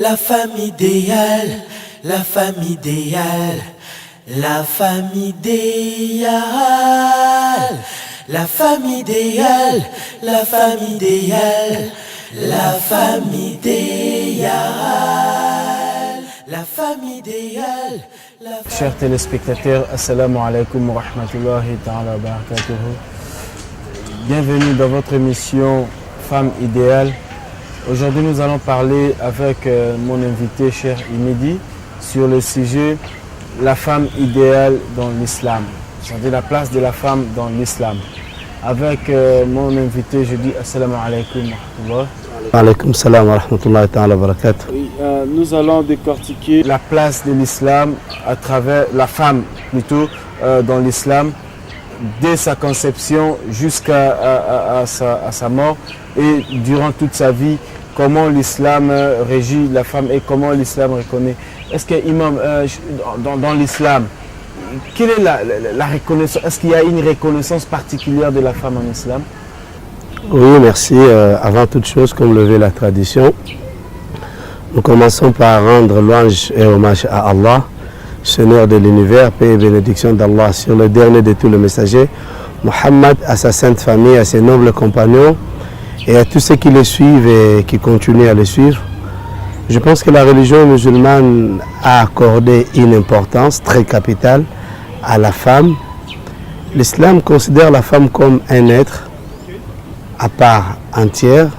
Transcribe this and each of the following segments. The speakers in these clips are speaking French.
La femme idéale, la femme idéale, la femme idéale, la femme idéale, la femme idéale, la femme idéale, la femme idéale. Chers téléspectateurs, assalamu alaikum wa rahmatullahi ta'ala wa barakatuhu. Bienvenue dans votre émission Femme idéale. Aujourd'hui, nous allons parler avec mon invité, cher Imidi, sur le sujet la femme idéale dans l'islam, c'est-à-dire la place de la femme dans l'islam. Avec mon invité, je dis assalamu alaikum wa rahmatullah. Alaykoum salam wa rahmatullahi ta'ala wa barakatuh. Nous allons décortiquer la place de l'islam à travers la femme plutôt dans l'islam, dès sa conception jusqu'à sa mort et durant toute sa vie, comment l'islam régit la femme et comment l'islam reconnaît. Est-ce que imam, dans l'islam, quelle est la reconnaissance? Est-ce qu'il y a une reconnaissance particulière de la femme en islam? Oui, merci. Avant toute chose, comme le veut la tradition, nous commençons par rendre louange et hommage à Allah, Seigneur de l'univers, paix et bénédiction d'Allah sur le dernier de tous les messagers, Mohammed, à sa sainte famille, à ses nobles compagnons et à tous ceux qui le suivent et qui continuent à le suivre. Je pense que la religion musulmane a accordé une importance très capitale à la femme. L'islam considère la femme comme un être à part entière,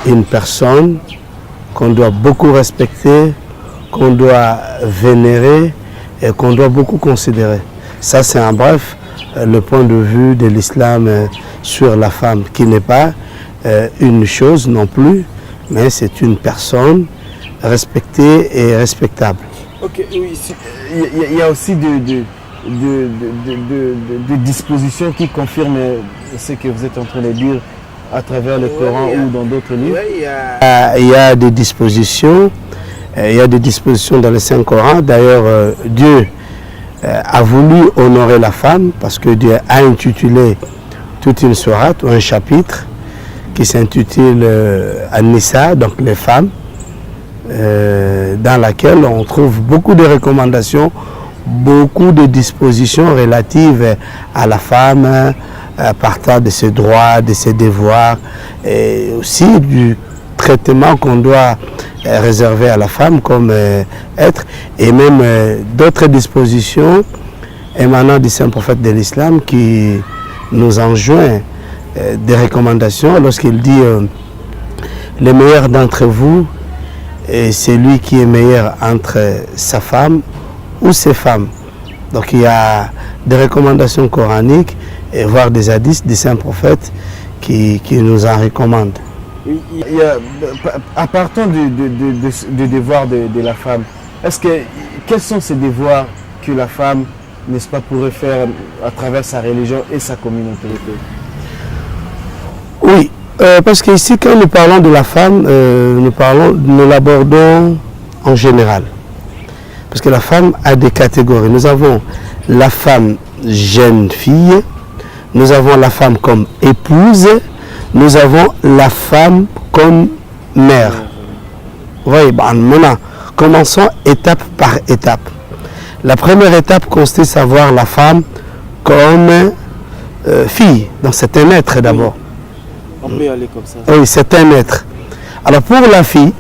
une personne qu'on doit beaucoup respecter, qu'on doit vénérer et qu'on doit beaucoup considérer. Ça, c'est en bref le point de vue de l'islam sur la femme, qui n'est pas une chose non plus, mais c'est une personne respectée et respectable. Ok, oui, il y a aussi des dispositions qui confirment ce que vous êtes en train de dire à travers le Coran ou dans d'autres livres. Il y a des dispositions. Il y a des dispositions dans le Saint-Coran. D'ailleurs, Dieu a voulu honorer la femme parce que Dieu a intitulé toute une sourate ou un chapitre qui s'intitule An-Nisa, donc les femmes, dans laquelle on trouve beaucoup de recommandations, beaucoup de dispositions relatives à la femme, partant de ses droits, de ses devoirs, et aussi du traitement qu'on doit réserver à la femme comme être, et même d'autres dispositions émanant du Saint-Prophète de l'Islam qui nous enjoint des recommandations lorsqu'il dit le meilleur d'entre vous est celui qui est meilleur entre sa femme ou ses femmes. Donc il y a des recommandations coraniques et voire des hadiths du Saint-Prophète qui nous en recommandent. À partir du devoir de la femme, quels sont ces devoirs que la femme, n'est-ce pas, pourrait faire à travers sa religion et sa communauté? Oui, parce qu'ici, quand nous parlons de la femme, nous l'abordons en général. Parce que la femme a des catégories. Nous avons la femme jeune fille, nous avons la femme comme épouse, nous avons la femme comme mère. Oui, maintenant, commençons étape par étape. La première étape consiste à savoir la femme comme fille. Donc c'est un être d'abord. On peut aller comme ça. Oui, c'est un être. Alors pour la fille,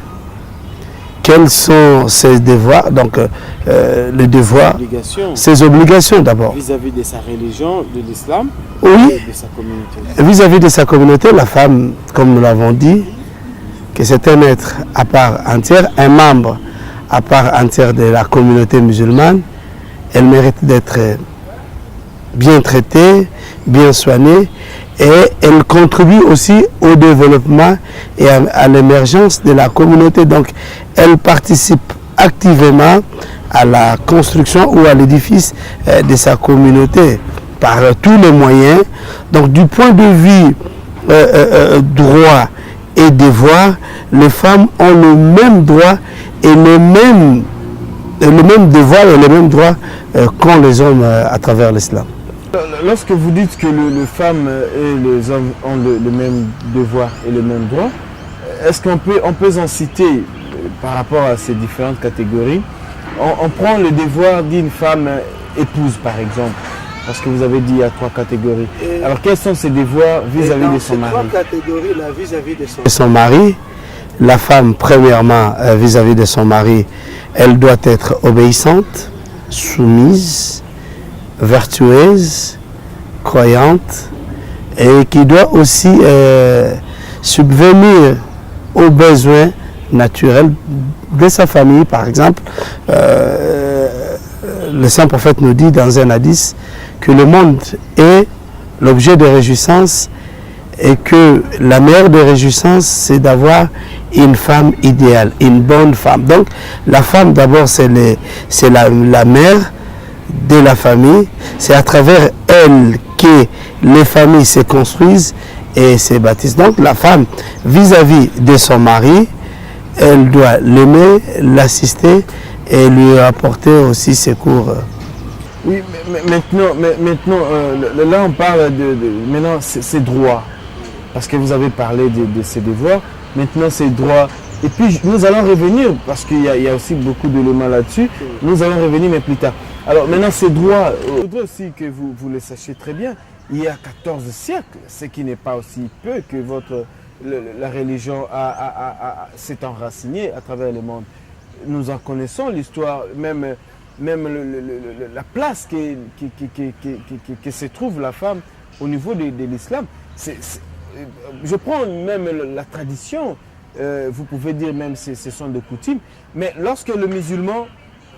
quels sont ses devoirs? Donc les devoirs, ses obligations d'abord. Vis-à-vis de sa religion, de l'islam, oui, et de sa communauté. Vis-à-vis de sa communauté, la femme, comme nous l'avons dit, que c'est un être à part entière, un membre à part entière de la communauté musulmane. Elle mérite d'être bien traitée, bien soignée, et elle contribue aussi au développement et à l'émergence de la communauté. Donc, elle participe activement à la construction ou à l'édifice de sa communauté par tous les moyens. Donc, du point de vue droit et devoir, les femmes ont le même droit et le même devoir et le même droit qu'ont les hommes à travers l'islam. Lorsque vous dites que les femmes et les hommes ont le même devoir et le même droit, est-ce qu'on peut en citer par rapport à ces différentes catégories, on prend le devoir d'une femme épouse, par exemple. Parce que vous avez dit il y a 3 catégories. Alors quels sont ces devoirs vis-à-vis de son mari? Dans ces 3 catégories, là, vis-à-vis de son mari, la femme, premièrement, vis-à-vis de son mari, elle doit être obéissante, soumise, vertueuse, croyante, et qui doit aussi subvenir aux besoins naturels de sa famille. Par exemple, le saint prophète nous dit dans un hadith que le monde est l'objet de réjouissance et que la meilleure des réjouissances, c'est d'avoir une femme idéale, une bonne femme. Donc la femme d'abord c'est la mère de la famille, c'est à travers elle que les familles se construisent et se bâtissent. Donc la femme vis-à-vis de son mari, elle doit l'aimer, l'assister et lui apporter aussi secours. Oui, mais maintenant là on parle maintenant ses droits, parce que vous avez parlé de ses devoirs, maintenant ses droits, et puis nous allons revenir, parce qu'il y a aussi beaucoup d'éléments là-dessus, nous allons revenir mais plus tard. Alors maintenant ses droits, je voudrais aussi que vous le sachiez très bien, il y a 14 siècles, ce qui n'est pas aussi peu que la religion s'est enracinée à travers le monde. Nous en connaissons l'histoire, même la place que se trouve la femme au niveau de l'islam. Je prends même la tradition, vous pouvez dire même ce sont des coutumes, mais lorsque le musulman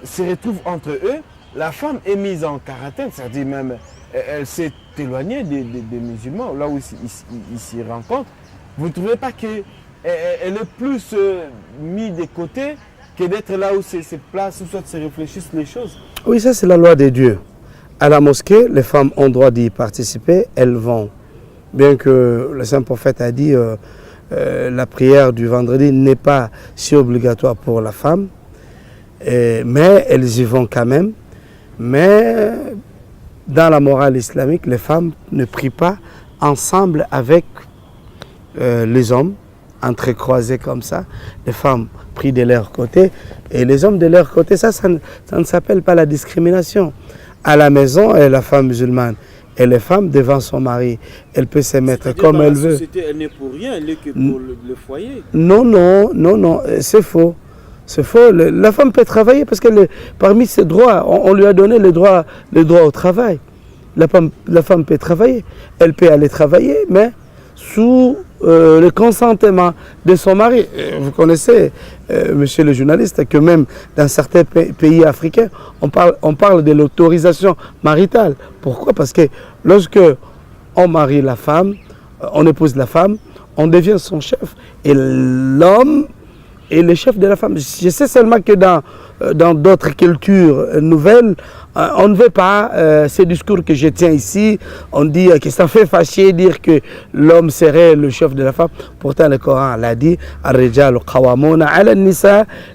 se retrouve entre eux, la femme est mise en quarantaine, c'est-à-dire même elle s'est éloignée des musulmans, là où ils s'y rencontrent. Vous ne trouvez pas qu'elle est plus mise de côté que d'être là où c'est place, où soit se réfléchissent les choses? Oui, ça c'est la loi de Dieu. À la mosquée, les femmes ont droit d'y participer, elles vont. Bien que le saint prophète a dit la prière du vendredi n'est pas si obligatoire pour la femme, mais elles y vont quand même. Mais dans la morale islamique, les femmes ne prient pas ensemble avec les hommes, entrecroisés comme ça. Les femmes prient de leur côté et les hommes de leur côté. Ça ne s'appelle pas la discrimination. À la maison, la femme musulmane et les femmes devant son mari, elle peut se mettre comme elle veut. La société, elle n'est pour rien, elle n'est que pour le foyer. Non, c'est faux. C'est faux. La femme peut travailler parce que parmi ses droits, on lui a donné le droit au travail. La femme peut travailler. Elle peut aller travailler, mais sous le consentement de son mari. Vous connaissez, monsieur le journaliste, que même dans certains pays africains, on parle de l'autorisation maritale. Pourquoi? Parce que lorsque on marie la femme, on épouse la femme, on devient son chef. Et l'homme est le chef de la femme. Je sais seulement que dans d'autres cultures nouvelles, on ne veut pas ce discours que je tiens ici. On dit que ça fait fâcher dire que l'homme serait le chef de la femme. Pourtant, le Coran l'a dit,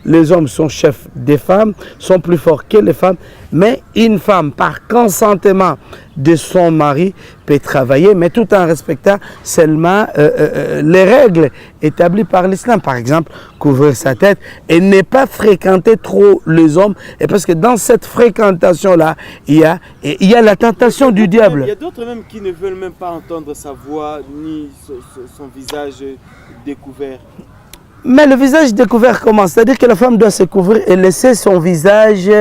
les hommes sont chefs des femmes, sont plus forts que les femmes. Mais une femme, par consentement de son mari, peut travailler, mais tout en respectant seulement les règles établies par l'islam. Par exemple, couvrir sa tête et ne pas fréquenter trop les hommes. Et parce que dans cette fréquentation-là, il y a la tentation du diable. Il y a d'autres même qui ne veulent même pas entendre sa voix ni son visage découvert. Mais le visage découvert comment? C'est-à-dire que la femme doit se couvrir et laisser son visage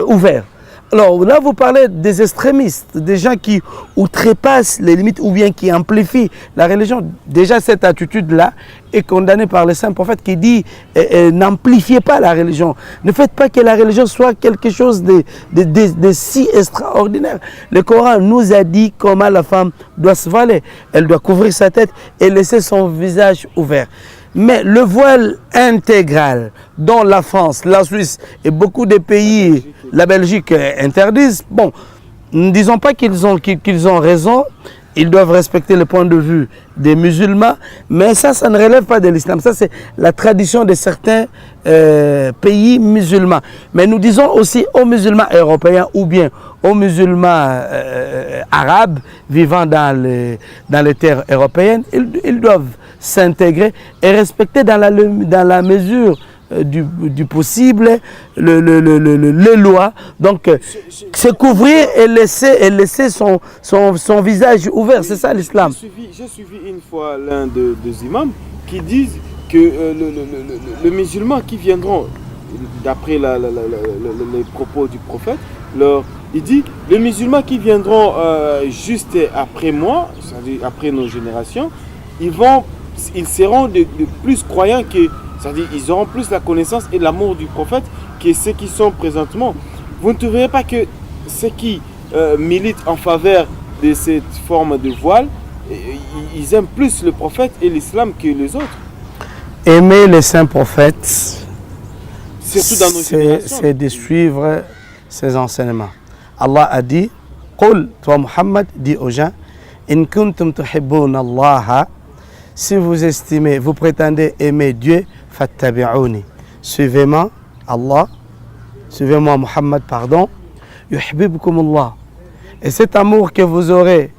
ouvert. Alors là, vous parlez des extrémistes, des gens qui outrepassent les limites ou bien qui amplifient la religion. Déjà, cette attitude-là est condamnée par le saint prophète qui dit n'amplifiez pas la religion. Ne faites pas que la religion soit quelque chose de si extraordinaire. Le Coran nous a dit comment la femme doit se voiler. Elle doit couvrir sa tête et laisser son visage ouvert. Mais le voile intégral dont la France, la Suisse et beaucoup de pays, la Belgique interdisent, bon, ne disons pas qu'ils ont raison, ils doivent respecter le point de vue des musulmans, mais ça ne relève pas de l'islam. Ça, c'est la tradition de certains pays musulmans. Mais nous disons aussi aux musulmans européens ou bien aux musulmans arabes vivant dans les terres européennes, ils doivent s'intégrer et respecter dans la mesure du possible les lois. Donc se couvrir et laisser son visage ouvert, c'est ça l'islam. J'ai suivi une fois l'un des imams qui disent que les musulmans qui viendront, d'après les propos du prophète, il dit les musulmans qui viendront juste après moi, c'est-à-dire après nos générations, ils seront de plus croyants que, c'est-à-dire ils auront plus la connaissance et l'amour du prophète que ceux qui sont présentement. Vous ne trouverez pas que ceux qui militent en faveur de cette forme de voile, ils aiment plus le prophète et l'islam que les autres? Aimer les saints prophètes, surtout dans nos générations, c'est de suivre ses enseignements. Allah a dit, Qul, toi Muhammad, dis aux gens, In kuntum tuhibbun Allah, si vous estimez, vous prétendez aimer Dieu, fattabi'uni, suivez-moi Allah, suivez-moi Muhammad, pardon, yuhibbukum Allah. Et cet amour que vous aurez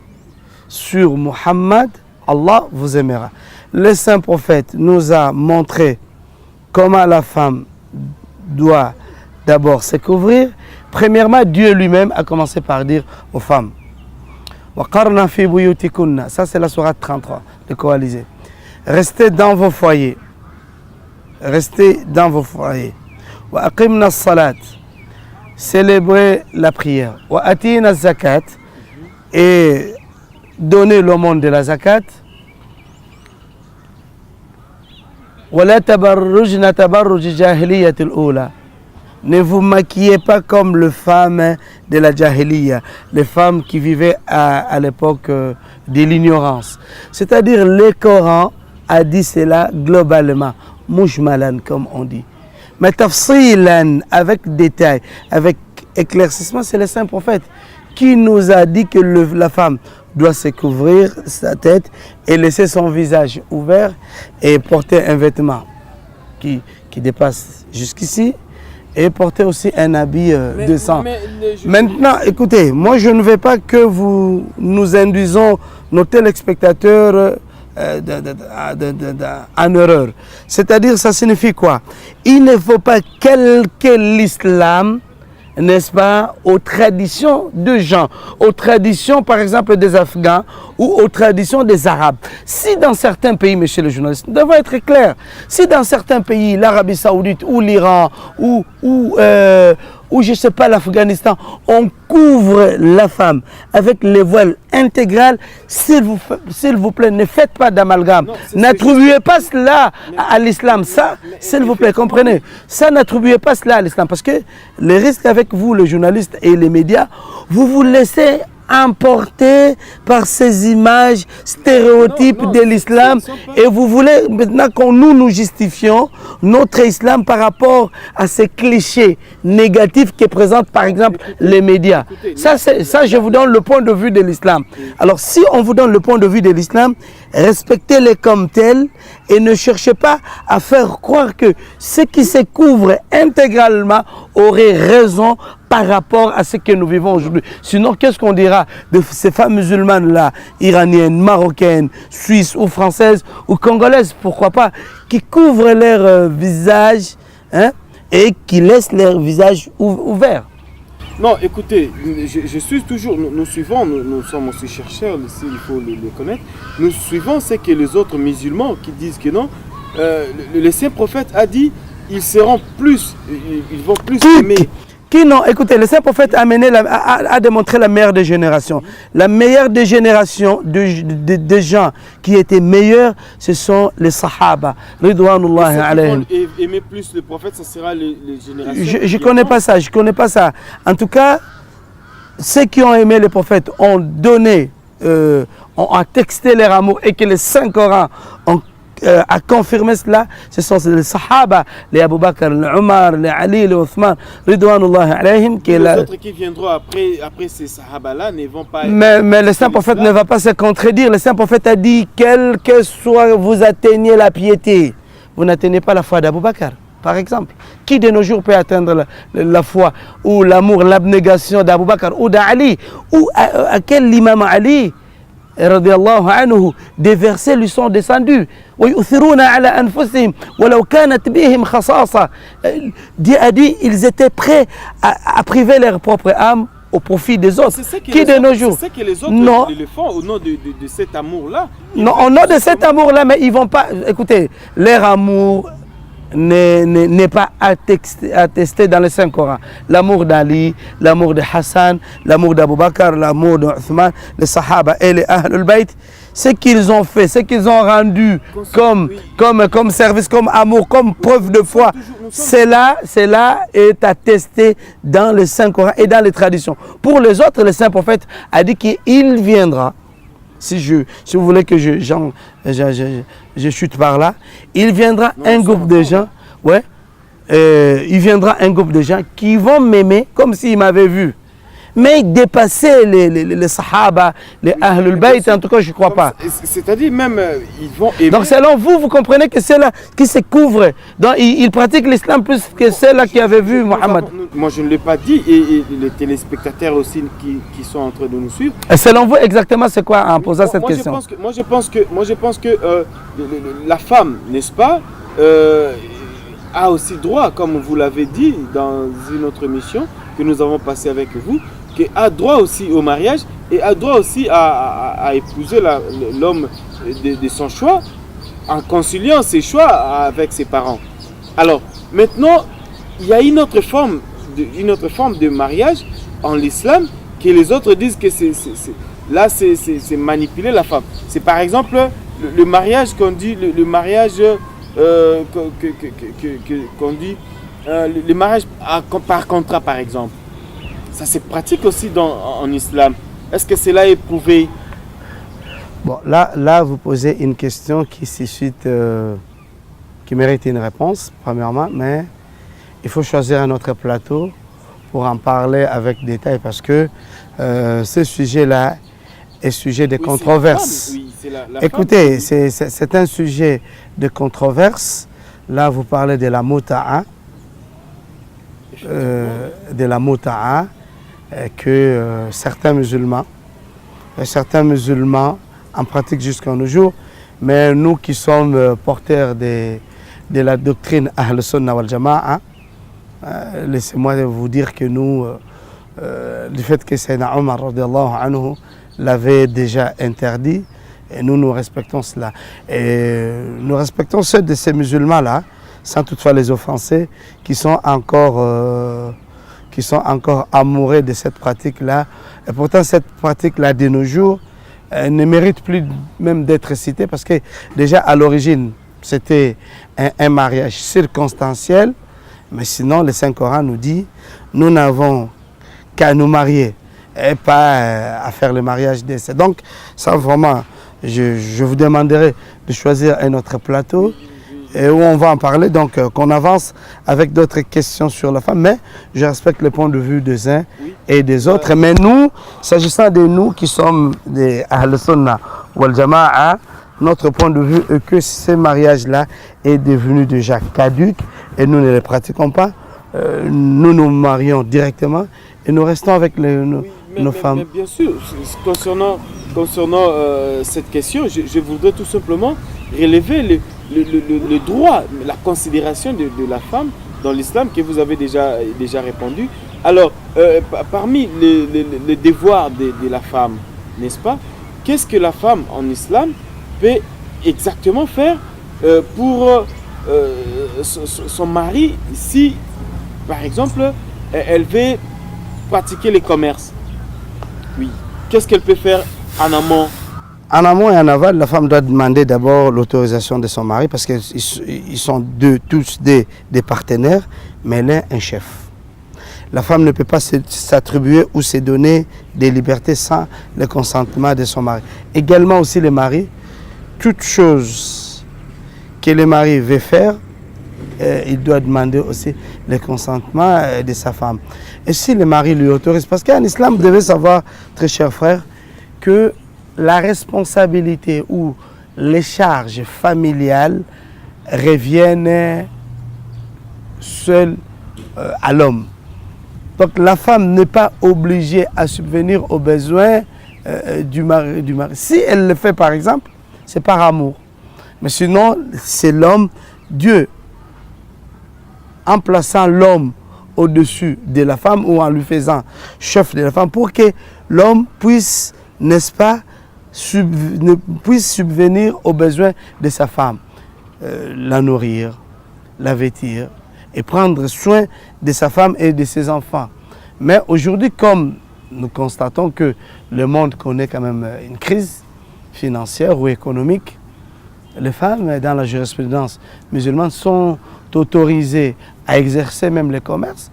sur Muhammad, Allah vous aimera. Le saint prophète nous a montré comment la femme doit d'abord se couvrir. Premièrement, Dieu lui-même a commencé par dire aux femmes, وَقَرْنَا فِي بُيُوتِكُنَّ, ça c'est la sourate 33 de Coalisé. Restez dans vos foyers. Restez dans vos foyers. وَأَقِمْنَا الصَّلَاةِ, célébrez la prière. وَأَتِينَا الزَّكَاةِ, et donnez l'aumône de la zakat. وَلَا تَبَرُّجْنَ تَبَرُّجِ جَاهِلِيَّةِ الْأُولَى, ne vous maquillez pas comme les femmes de la Jahiliya, les femmes qui vivaient à l'époque de l'ignorance. C'est-à-dire le Coran a dit cela globalement, mujmalan comme on dit. Mais tafsilan, avec détail, avec éclaircissement, c'est le saint prophète qui nous a dit que la femme doit se couvrir sa tête et laisser son visage ouvert et porter un vêtement qui dépasse jusqu'ici, et porter aussi un habit décent. Maintenant, écoutez, moi je ne veux pas que nous induisons nos téléspectateurs en erreur. C'est-à-dire, ça signifie quoi? Il ne faut pas calquer l'islam, n'est-ce pas, aux traditions de gens, aux traditions par exemple des Afghans ou aux traditions des Arabes. Si dans certains pays, monsieur le journaliste, nous devons être clairs, si dans certains pays, l'Arabie Saoudite ou l'Iran ou je ne sais pas, l'Afghanistan, on couvre la femme avec les voiles intégrales, s'il vous plaît, ne faites pas d'amalgame. N'attribuez pas cela à l'islam. Ça, s'il vous plaît, comprenez. Ça, n'attribuez pas cela à l'islam. Parce que le risque avec vous, les journalistes et les médias, vous vous laissez emporté par ces images stéréotypes de l'islam et vous voulez maintenant qu'on nous justifions notre islam par rapport à ces clichés négatifs que présentent par exemple les médias. Ça, je vous donne le point de vue de l'islam. Alors si on vous donne le point de vue de l'islam, respectez-les comme tels et ne cherchez pas à faire croire que ceux qui se couvrent intégralement auraient raison par rapport à ce que nous vivons aujourd'hui. Sinon, qu'est-ce qu'on dira de ces femmes musulmanes-là, iraniennes, marocaines, suisses ou françaises ou congolaises, pourquoi pas, qui couvrent leur visage et qui laissent leur visage ouvert? Non, écoutez, je suis toujours, nous suivons, nous sommes aussi chercheurs, il faut le connaître, nous suivons ce que les autres musulmans qui disent que non, le saint prophète a dit, ils vont plus aimer. Qui non, écoutez, le saint prophète a démontré la meilleure des générations. La meilleure des générations de gens qui étaient meilleurs, ce sont les sahaba. Ridwanullahi alayhim. Aimer plus le prophète, ça sera les générations. Je ne connais pas ça. En tout cas, ceux qui ont aimé le prophète ont donné, ont attesté leur amour et que les 5 Corans ont a confirmé cela, ce sont les Sahaba, les Abu Bakr, les Omar, les Ali, les Othman, Ridwanullah alayhim. Les autres qui viendront après ces Sahaba-là ne vont pas... Mais le Saint-Prophète ne va pas se contredire. Le Saint-Prophète a dit, quel que soit vous atteignez la piété, vous n'atteignez pas la foi d'Abu Bakr. Par exemple, qui de nos jours peut atteindre la foi ou l'amour, l'abnégation d'Abu Bakr ou d'Ali, ou à quel imam Ali radiallahu anhu, des versets lui sont descendus. Dieu a dit, ils étaient prêts à priver leur propre âme au profit des autres. Qui de nos jours? C'est que les autres le font au nom de cet amour-là. Non, au nom de cet amour-là, mais ils vont pas... Écoutez, leur amour n'est pas attesté dans le Saint-Coran. L'amour d'Ali, l'amour de Hassan, l'amour d'Abu Bakr, l'amour d'Uthman, les Sahaba et les Ahlul Bayt, ce qu'ils ont fait, ce qu'ils ont rendu comme service, comme amour, comme preuve de foi, cela est attesté dans le Saint-Coran et dans les traditions. Pour les autres, le Saint-Prophète a dit qu'il viendra. Si vous voulez que je chute par là, il viendra un groupe de gens, il viendra un groupe de gens qui vont m'aimer comme s'ils m'avaient vu. Mais dépasser les Sahaba, les Ahlul Bayt, en tout cas, je ne crois pas. C'est-à-dire même, ils vont aimer. Donc selon vous, vous comprenez que c'est là qui se couvre. Donc ils pratiquent l'islam plus que ceux-là qui avaient vu Mohammed. Moi, je ne l'ai pas dit, et les téléspectateurs aussi qui sont en train de nous suivre. Et selon vous, exactement, c'est quoi en posant cette question? Moi, je pense que la femme, n'est-ce pas, a aussi droit, comme vous l'avez dit dans une autre émission que nous avons passée avec vous, qui a droit aussi au mariage et a droit aussi à épouser l'homme de son choix en conciliant ses choix avec ses parents. Alors, maintenant, il y a une autre forme de mariage en l'islam que les autres disent que c'est manipuler la femme. C'est par exemple le mariage qu'on dit, le mariage qu'on dit, le mariage par contrat par exemple. Ça se pratique aussi en islam. Est-ce que cela est prouvé? Bon, là, vous posez une question qui suscite, qui mérite une réponse, premièrement, mais il faut choisir un autre plateau pour en parler avec détail parce que ce sujet-là est sujet de controverse. Écoutez, c'est un sujet de controverse. Là, vous parlez de la muta'a, que certains musulmans en pratiquent jusqu'à nos jours, mais nous qui sommes porteurs de la doctrine Ahl Sunnah wal Jama'a, laissez-moi vous dire que nous, le fait que Sayyidina Omar radiallahu anhu l'avait déjà interdit, et nous respectons cela. Et nous respectons ceux de ces musulmans-là, sans toutefois les offenser, qui sont encore amoureux de cette pratique-là. Et pourtant, cette pratique-là, de nos jours, ne mérite plus même d'être citée parce que déjà, à l'origine, c'était un mariage circonstanciel. Mais sinon, le Saint-Coran nous dit, nous n'avons qu'à nous marier et pas à faire le mariage d'essai. Donc, ça vraiment, je vous demanderai de choisir un autre plateau et où on va en parler, donc qu'on avance avec d'autres questions sur la femme, mais je respecte le point de vue des uns et des autres. Mais nous, s'agissant de nous qui sommes des Ahl Sunnah wal Jama'a, notre point de vue est que ce mariage-là est devenu déjà caduc et nous ne le pratiquons pas. Nous nous marions directement et nous restons avec nos femmes. Mais bien sûr, concernant cette question, je voudrais tout simplement relever le droit, la considération de la femme dans l'islam que vous avez déjà répondu. Alors, parmi les devoirs de la femme, n'est-ce pas, qu'est-ce que la femme en islam peut exactement faire pour son mari si, par exemple, elle veut pratiquer les commerces? Oui. Qu'est-ce qu'elle peut faire en amont? En amont et en aval, la femme doit demander d'abord l'autorisation de son mari parce qu'ils sont tous des partenaires, mais l'un un chef. La femme ne peut pas s'attribuer ou se donner des libertés sans le consentement de son mari. Également aussi le mari, toute chose que le mari veut faire, il doit demander aussi le consentement de sa femme. Et si le mari lui autorise, parce qu'en islam, vous devez savoir, très chers frères, que la responsabilité ou les charges familiales reviennent seules à l'homme. Donc la femme n'est pas obligée à subvenir aux besoins du mari. Si elle le fait par exemple, c'est par amour. Mais sinon, c'est l'homme, Dieu, en plaçant l'homme au-dessus de la femme ou en lui faisant chef de la femme pour que l'homme puisse, n'est-ce pas, puisse subvenir aux besoins de sa femme. La nourrir, la vêtir et prendre soin de sa femme et de ses enfants. Mais aujourd'hui, comme nous constatons que le monde connaît quand même une crise financière ou économique, les femmes dans la jurisprudence musulmane sont autorisées à exercer même les commerces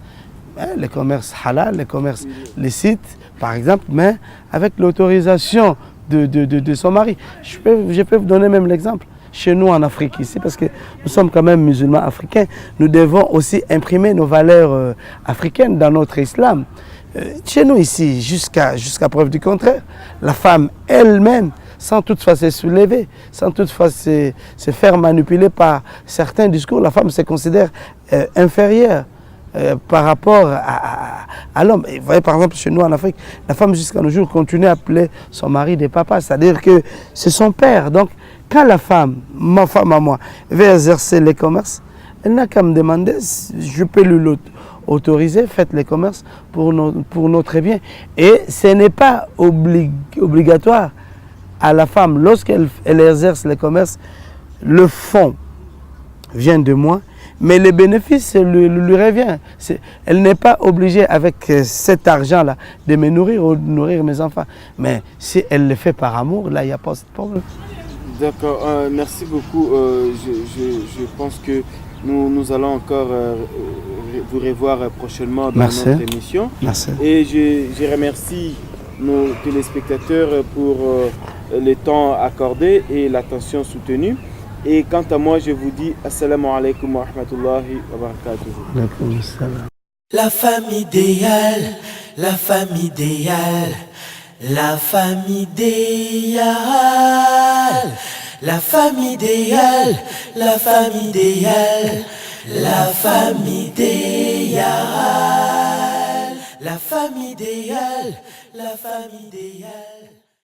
halal, les commerces licites, par exemple, mais avec l'autorisation de son mari. Je peux vous donner même l'exemple. Chez nous en Afrique ici, parce que nous sommes quand même musulmans africains, nous devons aussi imprimer nos valeurs africaines dans notre islam. Chez nous ici, jusqu'à preuve du contraire, la femme elle-même, sans toutefois se soulever, sans toutefois se faire manipuler par certains discours, la femme se considère inférieure par rapport à l'homme. Vous voyez par exemple chez nous en Afrique, la femme jusqu'à nos jours continue à appeler son mari de papa, c'est-à-dire que c'est son père. Donc quand la femme, ma femme à moi, veut exercer les commerces, elle n'a qu'à me demander, je peux lui autoriser, faites les commerces pour notre bien. Et ce n'est pas obligatoire à la femme, lorsqu'elle exerce les commerces, le fonds vient de moi, mais le bénéfice lui revient. Elle n'est pas obligée avec cet argent-là de me nourrir ou de nourrir mes enfants. Mais si elle le fait par amour, là, il n'y a pas de problème. D'accord, merci beaucoup. Je pense que nous allons encore vous revoir prochainement dans notre émission. Merci. Et je remercie nos téléspectateurs pour le temps accordé et l'attention soutenue. Et quant à moi, je vous dis Assalamu alaikum wa rahmatullahi wa barakatuh. La femme idéale, la femme idéale, la femme idéale, la femme idéale, la femme idéale, la femme idéale, la femme idéale, la femme idéale.